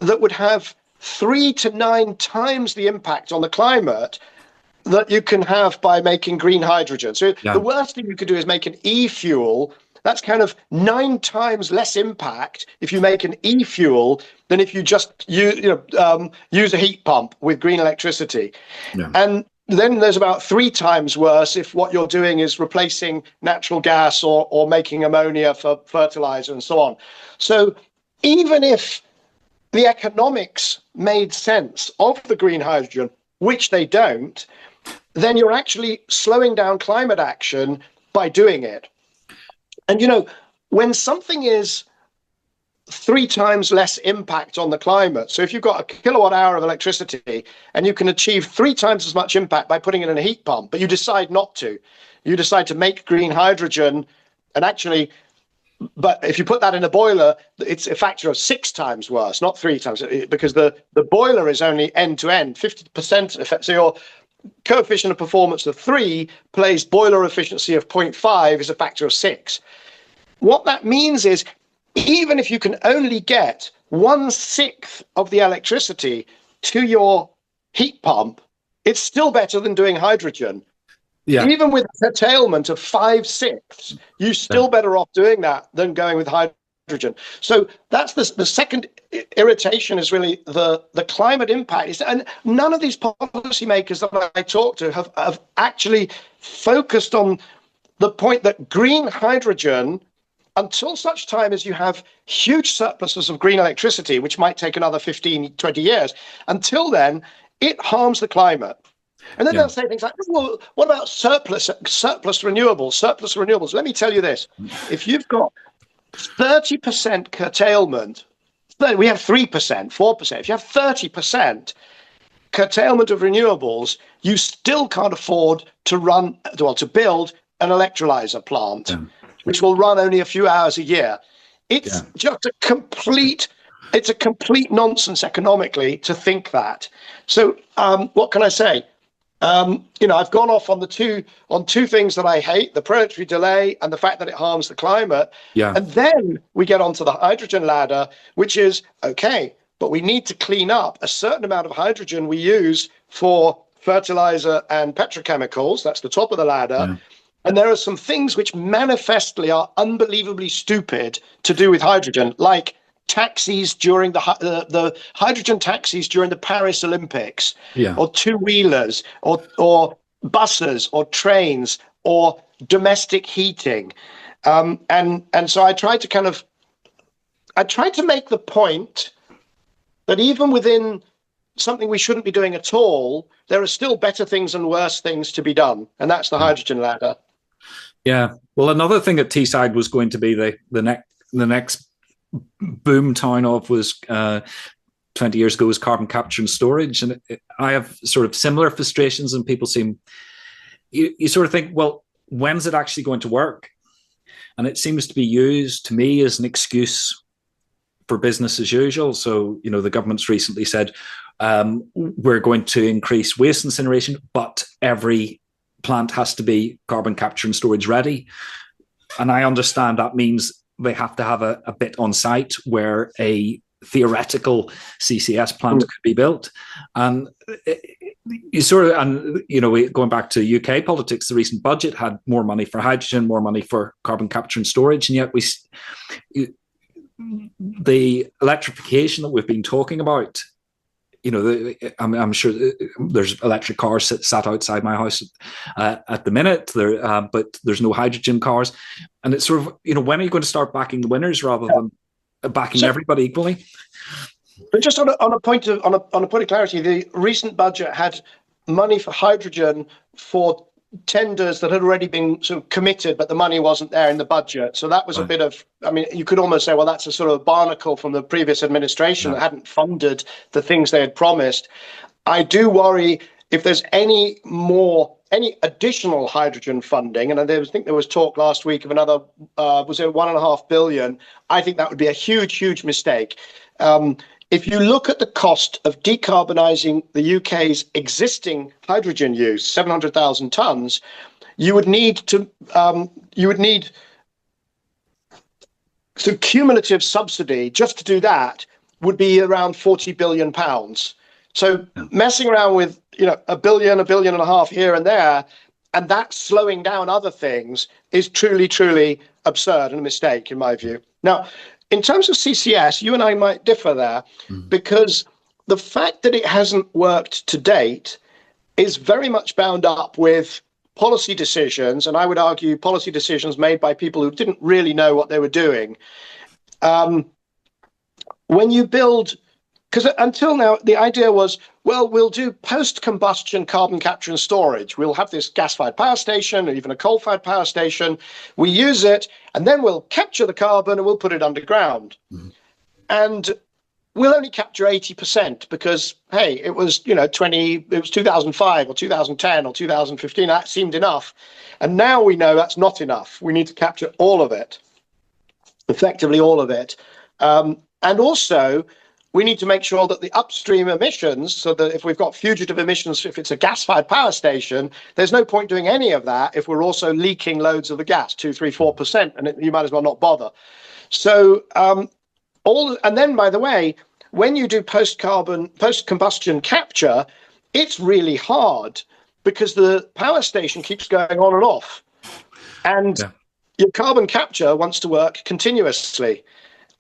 that would have 3 to 9 times the impact on the climate that you can have by making green hydrogen. So the worst thing you could do is make an e-fuel. That's kind of 9 times less impact if you make an e-fuel than if you just use a heat pump with green electricity. Yeah. And then there's about 3 times worse if what you're doing is replacing natural gas or making ammonia for fertilizer and so on. So even if the economics made sense of the green hydrogen, which they don't, then you're actually slowing down climate action by doing it. And, when something is 3 times less impact on the climate, so if you've got a kilowatt hour of electricity and you can achieve 3 times as much impact by putting it in a heat pump, but you decide not to, you decide to make green hydrogen and actually But if you put that in a boiler, it's a factor of 6 times worse, not 3 times, because the boiler is only end to end, 50% effect. So your coefficient of performance of 3 plays boiler efficiency of 0.5 is a factor of 6. What that means is, even if you can only get 1/6 of the electricity to your heat pump, it's still better than doing hydrogen. Yeah. Even with a curtailment of 5/6, you're still better off doing that than going with hydrogen. So that's the second irritation, is really the climate impact. And none of these policymakers that I talk to have actually focused on the point that green hydrogen, until such time as you have huge surpluses of green electricity, which might take another 15, 20 years, until then, it harms the climate. And then they'll say things like, well, what about surplus renewables? Let me tell you this. If you've got 30% curtailment, we have 3%, 4%. If you have 30% curtailment of renewables, you still can't afford to build an electrolyzer plant, which will run only a few hours a year. It's just a complete nonsense economically to think that. So what can I say? I've gone off on two things that I hate: the predatory delay and the fact that it harms the climate. Yeah. And then we get onto the hydrogen ladder, which is okay, but we need to clean up a certain amount of hydrogen we use for fertilizer and petrochemicals. That's the top of the ladder. Yeah. And there are some things which manifestly are unbelievably stupid to do with hydrogen, like taxis during the hydrogen taxis during the Paris Olympics, or two-wheelers, or buses, or trains, or domestic heating, and so I tried to make the point that even within something we shouldn't be doing at all, there are still better things and worse things to be done, and that's the hydrogen ladder. Yeah. Well, another thing at Teesside was going to be the next boom town of was 20 years ago was carbon capture and storage, and I have sort of similar frustrations, and people seem you sort of think, well, when's it actually going to work? And it seems to be used to me as an excuse for business as usual. So the government's recently said we're going to increase waste incineration, but every plant has to be carbon capture and storage ready. And I understand that means they have to have a bit on site where a theoretical CCS plant could be built. And going back to UK politics, the recent budget had more money for hydrogen, more money for carbon capture and storage. And yet the electrification that we've been talking about, I'm sure there's electric cars sat outside my house at the minute, but there's no hydrogen cars. And it's sort of, when are you going to start backing the winners rather than backing everybody equally? But just on a point of clarity, the recent budget had money for hydrogen for tenders that had already been sort of committed, but the money wasn't there in the budget. So that was a bit of, you could almost say, well, that's a sort of barnacle from the previous administration that hadn't funded the things they had promised. I do worry if there's any additional hydrogen funding, and I think there was talk last week of another, was it 1.5 billion? I think that would be a huge, huge mistake. If you look at the cost of decarbonising the UK's existing hydrogen use, 700,000 tonnes, you would need so cumulative subsidy just to do that would be around £40 billion. So messing around with a billion, $1.5 billion here and there, and that's slowing down other things, is truly, truly absurd and a mistake in my view. Now, in terms of CCS, you and I might differ there, because the fact that it hasn't worked to date is very much bound up with policy decisions, and I would argue policy decisions made by people who didn't really know what they were doing. When you build, because until now, the idea was, well, we'll do post-combustion carbon capture and storage. We'll have this gas-fired power station or even a coal-fired power station. We use it, and then we'll capture the carbon and we'll put it underground. And we'll only capture 80% because, hey, it was, it was 2005 or 2010 or 2015. That seemed enough. And now we know that's not enough. We need to capture all of it. effectively all of it. And also, we need to make sure that the upstream emissions, so that if we've got fugitive emissions, if it's a gas-fired power station, there's no point doing any of that if we're also leaking loads of the gas, 2, 3, 4%, and you might as well not bother. So and then, by the way, when you do post-combustion capture, it's really hard because the power station keeps going on and off. And your carbon capture wants to work continuously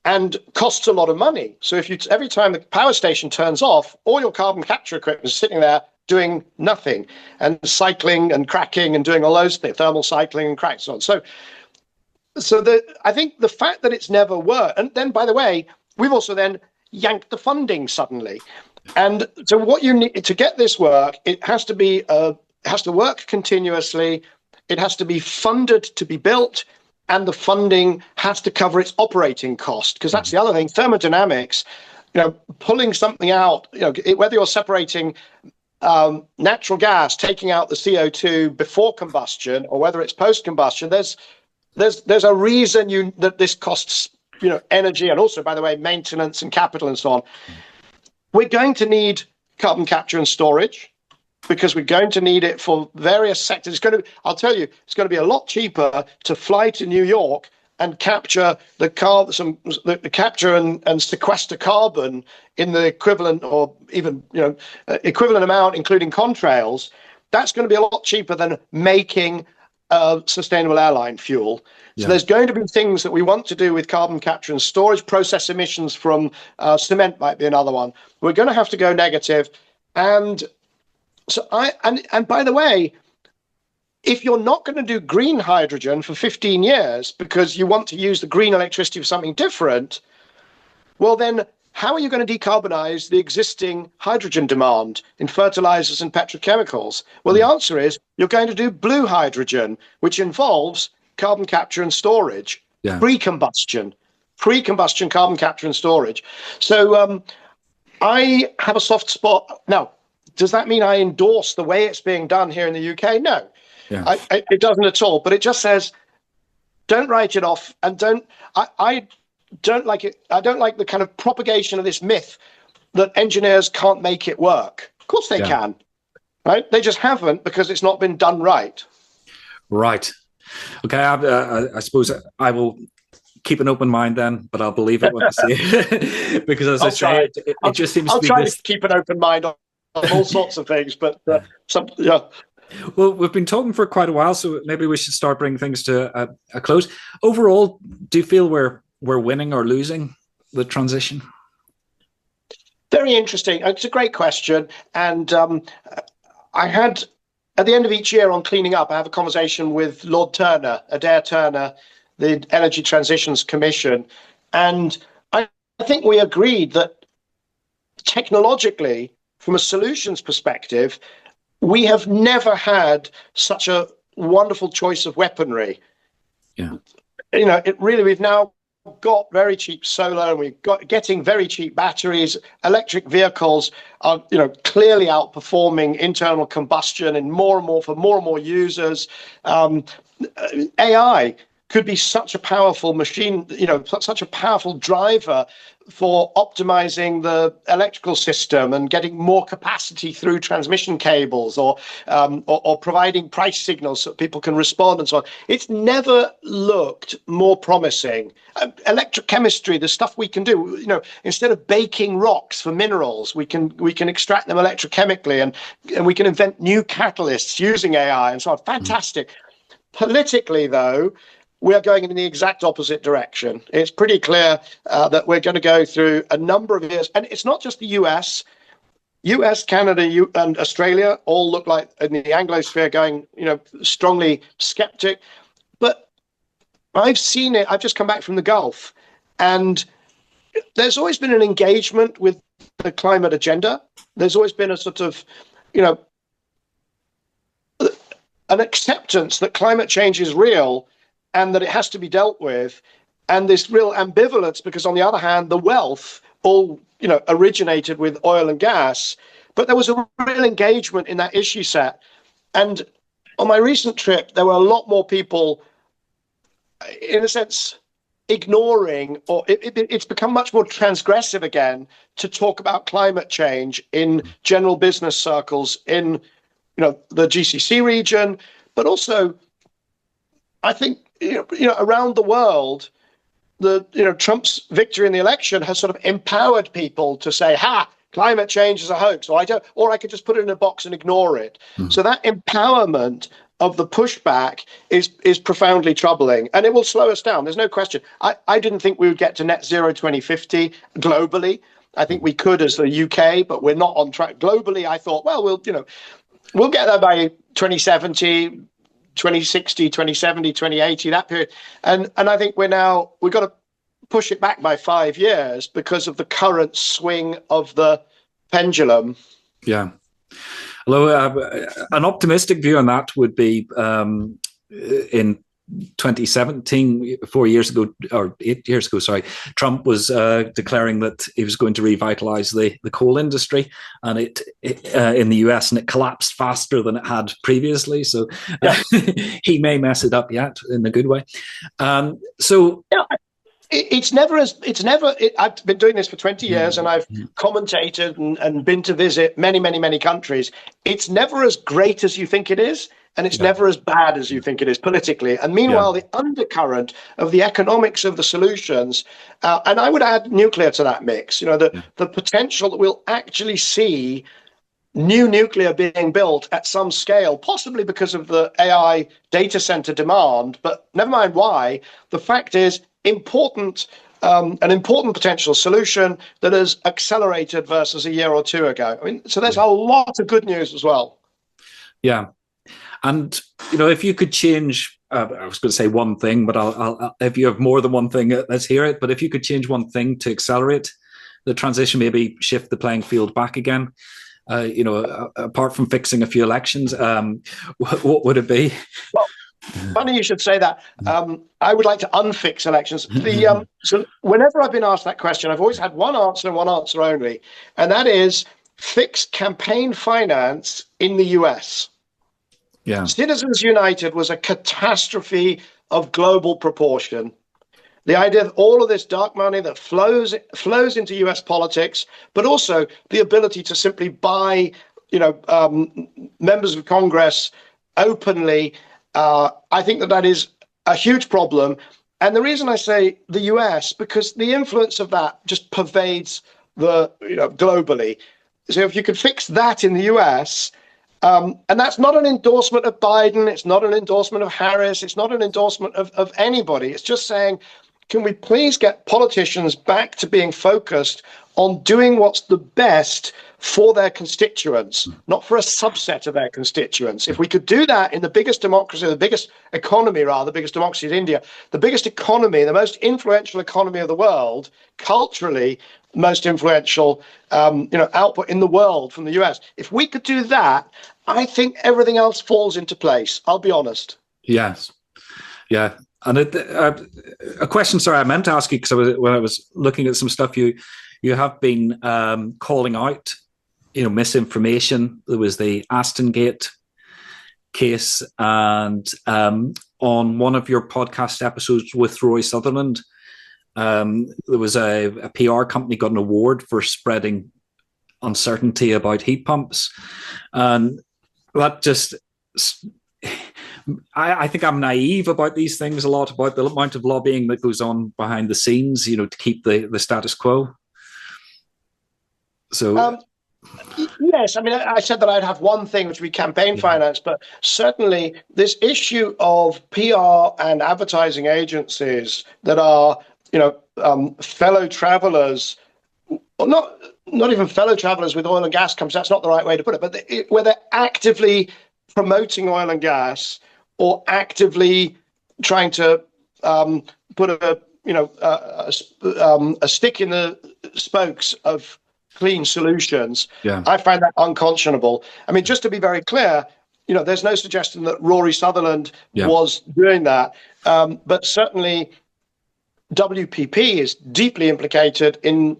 and costs a lot of money. So if every time the power station turns off, all your carbon capture equipment is sitting there doing nothing and cycling and cracking and doing all those things, thermal cycling and cracks and so on. So I think the fact that it's never worked, and then, by the way, we've also then yanked the funding suddenly. And so what you need to get this work, it has to work continuously. It has to be funded to be built, and the funding has to cover its operating cost, because that's the other thing. Thermodynamics, pulling something out, whether you're separating natural gas, taking out the CO2 before combustion, or whether it's post-combustion, there's a reason that this costs energy, and also, by the way, maintenance and capital and so on. We're going to need carbon capture and storage, because we're going to need it for various sectors. I'll tell you, it's going to be a lot cheaper to fly to New York and capture the capture and sequester carbon in the equivalent, or even equivalent amount, including contrails. That's going to be a lot cheaper than making sustainable airline fuel. So there's going to be things that we want to do with carbon capture and storage. Process emissions from cement might be another one. We're going to have to go negative. And so and by the way, if you're not going to do green hydrogen for 15 years because you want to use the green electricity for something different, well then, how are you going to decarbonize the existing hydrogen demand in fertilizers and petrochemicals? Well, the answer is you're going to do blue hydrogen, which involves carbon capture and storage, pre-combustion carbon capture and storage. So I have a soft spot. Now, does that mean I endorse the way it's being done here in the UK? No, it doesn't at all. But it just says, don't write it off, and I don't like it. I don't like the kind of propagation of this myth that engineers can't make it work. Of course they can, right? They just haven't, because it's not been done right. Right. Okay. I suppose I will keep an open mind then, but I'll believe it when I see it. Because as I say, it just seems to be. I'll try to keep an open mind on all sorts of things, but Well, we've been talking for quite a while, so maybe we should start bringing things to a close. Overall, do you feel we're winning or losing the transition? Very interesting. It's a great question. And I had, at the end of each year on cleaning up, I have a conversation with Lord Turner, Adair Turner, the Energy Transitions Commission. And I think we agreed that technologically, from a solutions perspective, we have never had such a wonderful choice of weaponry. We've now got very cheap solar, and we've got getting very cheap batteries. Electric vehicles are, clearly outperforming internal combustion, and more and more users. AI could be such a powerful machine, such a powerful driver for optimizing the electrical system and getting more capacity through transmission cables, or providing price signals so people can respond and so on. It's never looked more promising. Electrochemistry, the stuff we can do, instead of baking rocks for minerals, we can extract them electrochemically, and we can invent new catalysts using AI and so on. Fantastic. Politically, though, we are going in the exact opposite direction. It's pretty clear that we're going to go through a number of years, and it's not just the US, Canada, and Australia all look like, in the Anglosphere, going, strongly skeptic. But I've seen it. I've just come back from the Gulf, and there's always been an engagement with the climate agenda. There's always been a sort of, an acceptance that climate change is real, and that it has to be dealt with, and this real ambivalence, because on the other hand, the wealth all, originated with oil and gas, but there was a real engagement in that issue set. And on my recent trip, there were a lot more people, in a sense, ignoring, or it's become much more transgressive again to talk about climate change in general business circles in the GCC region, but also I think around the world. Trump's victory in the election has sort of empowered people to say, "Ha, climate change is a hoax," or I could just put it in a box and ignore it. So that empowerment of the pushback is profoundly troubling, and it will slow us down. There's no question. I didn't think we would get to net zero 2050 globally. I think we could as the UK, but we're not on track globally. I thought, well, we'll get there by 2070. 2060, 2070, 2080, that period. And I think we've got to push it back by 5 years because of the current swing of the pendulum. Yeah. Although an optimistic view on that would be in 2017, 4 years ago, or 8 years ago, sorry, Trump was declaring that he was going to revitalize the coal industry, and it in the US, and it collapsed faster than it had previously. So he may mess it up yet in a good way. I've been doing this for 20 years, and I've commentated and been to visit many, many, many countries. It's never as great as you think it is. And it's never as bad as you think it is politically. And meanwhile, the undercurrent of the economics of the solutions, and I would add nuclear to that mix, the potential that we'll actually see new nuclear being built at some scale, possibly because of the AI data center demand, but never mind why. The fact is an important potential solution that has accelerated versus a year or two ago. I mean, so there's a lot of good news as well. Yeah. And, if you could change, I was going to say one thing, but I'll if you have more than one thing, let's hear it. But if you could change one thing to accelerate the transition, maybe shift the playing field back again, apart from fixing a few elections, what would it be? Well, funny you should say that. I would like to unfix elections. So whenever I've been asked that question, I've always had one answer and one answer only, and that is fix campaign finance in the US. Yeah. Citizens United was a catastrophe of global proportion. The idea of all of this dark money that flows into US politics, but also the ability to simply buy, members of Congress openly. I think that is a huge problem. And the reason I say the US, because the influence of that just pervades globally. So if you could fix that in the US, and that's not an endorsement of Biden. It's not an endorsement of Harris. It's not an endorsement of anybody. It's just saying, can we please get politicians back to being focused on doing what's the best for their constituents, not for a subset of their constituents? If we could do that in the biggest democracy, the biggest economy, rather, the biggest democracy is India, the biggest economy, the most influential economy of the world, culturally most influential output in the world from the US. If we could do that, I think everything else falls into place. I'll be honest. Yes. Yeah. And a question, sorry, I meant to ask you, because when I was looking at some stuff, you have been calling out, misinformation. There was the Aston Gate case, and on one of your podcast episodes with Roy Sutherland, there was a PR company got an award for spreading uncertainty about heat pumps, and that just, I think I'm naive about these things a lot, about the amount of lobbying that goes on behind the scenes, to keep the status quo. So yes, I mean, I said that I'd have one thing, which would be campaign finance, but certainly this issue of PR and advertising agencies that are, fellow travelers, or not even fellow travelers with oil and gas companies, that's not the right way to put it, but where they're actively promoting oil and gas or actively trying to put a stick in the spokes of clean solutions. Yeah. I find that unconscionable. I mean, just to be very clear, there's no suggestion that Rory Sutherland was doing that, but certainly WPP is deeply implicated in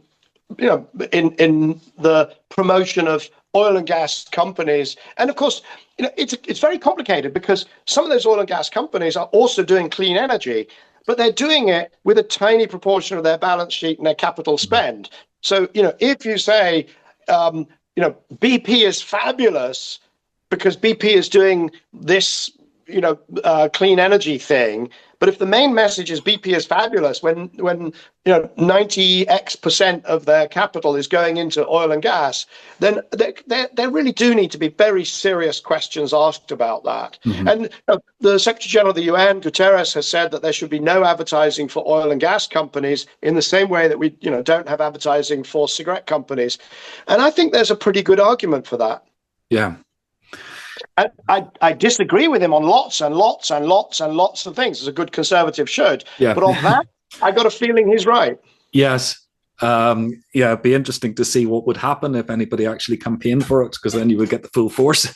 the promotion of oil and gas companies. And of course, it's very complicated because some of those oil and gas companies are also doing clean energy. but they're doing it with a tiny proportion of their balance sheet and their capital spend. So, if you say, BP is fabulous because BP is doing this, clean energy thing. But if the main message is BP is fabulous, when 90x% of their capital is going into oil and gas, then there really do need to be very serious questions asked about that. Mm-hmm. And the Secretary General of the UN, Guterres, has said that there should be no advertising for oil and gas companies in the same way that we don't have advertising for cigarette companies. And I think there's a pretty good argument for that. Yeah. I disagree with him on lots and lots and lots and lots of things, as a good conservative should. Yeah. But on that, I got a feeling he's right. Yes. It'd be interesting to see what would happen if anybody actually campaigned for it, because then you would get the full force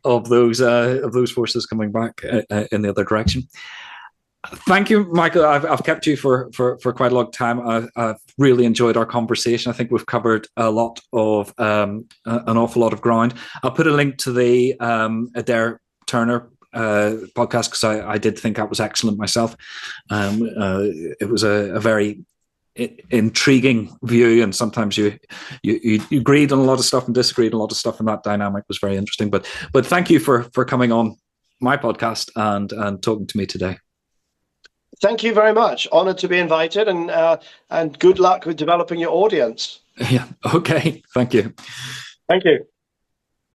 of those forces coming back in the other direction. Thank you, Michael. I've kept you for quite a long time. I've really enjoyed our conversation. I think we've covered a lot of an awful lot of ground. I'll put a link to the Adair Turner podcast, because I did think that was excellent myself. It was a very intriguing view, and sometimes you agreed on a lot of stuff and disagreed on a lot of stuff, and that dynamic was very interesting. But thank you for coming on my podcast and talking to me today. Thank you very much. Honored to be invited, and good luck with developing your audience. Yeah. Okay. Thank you. Thank you.